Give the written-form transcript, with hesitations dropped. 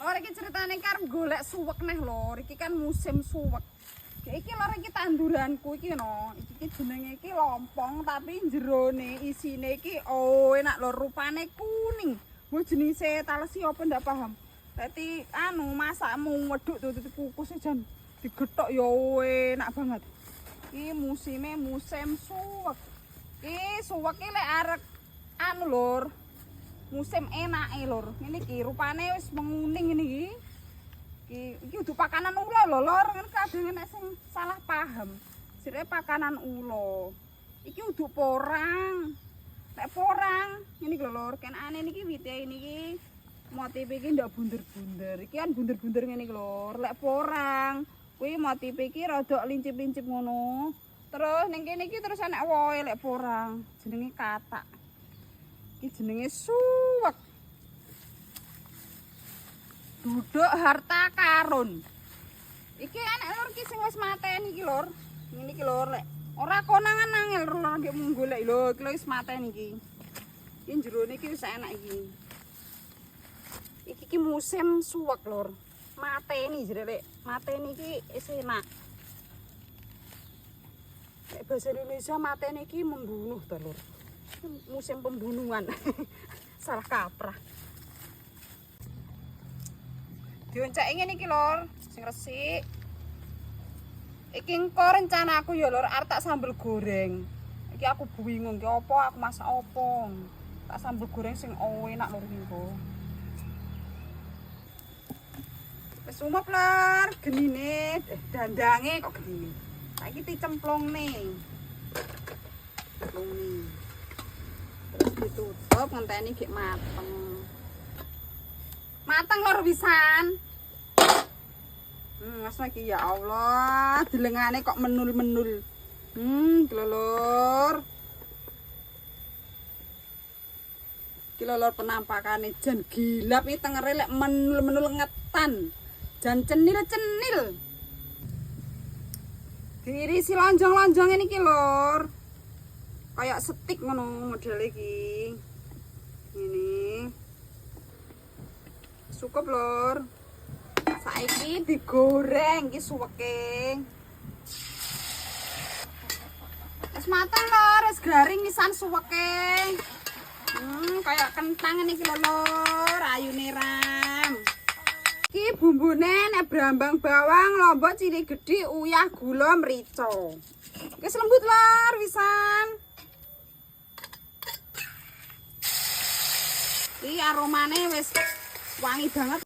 Lor iki ceritane karep golek suwek neh lor. Iki kan musim suwek. Iki lor iki tanduranku iki no. Iki jenenge iki lompong tapi jerone isine iki enak lor, rupane kuning. Mau jenise talesi apa ndak paham. Dadi masakmu wedhuk tuh kukus jan digethok ya enak banget. Iki musim suwek. Iki suwek iki lek arek lor. Musim enake lur. Ngene iki rupane wis menguning ngene iki. Iki udah pakanan ula lho lor, kan kadang nek sing salah paham. Sire pakanan ula. Iki udah porang. Nek porang ngene iki lho lur, kenane niki wite niki motif iki ndak bunder-bunder. Iki kan bunder-bunder ngene iki lur. Lek porang kuwi motif iki rada lincip-lincip ngono. Terus ning kene iki terus enek wohe lek porang. Jenenge katak. Iki jenenge suwek. Duduk harta karun. Iki enek lur iki sing wis mateni iki lur. Ngene iki lur lek ora konangan angel lur nggih mung golek lho iki wis mateni iki. Iki jerone iki wis enak iki. Iki musim suwek lur. Mateni jere mateni iki wis enak. Nek bahasa Indonesia mateni iki membunuh to lur. Musim pembunuhan. Salah kaprah. Dioncake ngene iki lur, sing resik. Iki engko rencanaku ya lur, arep tak sambel goreng. Iki aku bingung ki apa aku masak apa. Tak sambel goreng sing enak lur iki engko. Wis umep lur, genine dandange kok genine. Saiki dicemplungne. Cemplungne. Ditutup ngenteni gek mateng. Mateng lor pisan. Mas iki ya Allah, dilengane kok menul-menul. Lor. Iki lor penampakane jan gilap iki tengere lek menul-menul ngetan. Jan cenil-cenil. Diirisi lonjong-lonjong ini iki lor. Kayak stik ngono model iki. Ini. Cukup lur. Saiki digoreng iki suweke. Wis mateng lur, wis garing pisan suweke. Kayak kentang iki lur, ayune ram. Iki bumbune nek brambang bawang, lombok, cili gedhi, uyah, gula, mrica. Wis lembut lur pisan. Iki aromane wis wangi banget.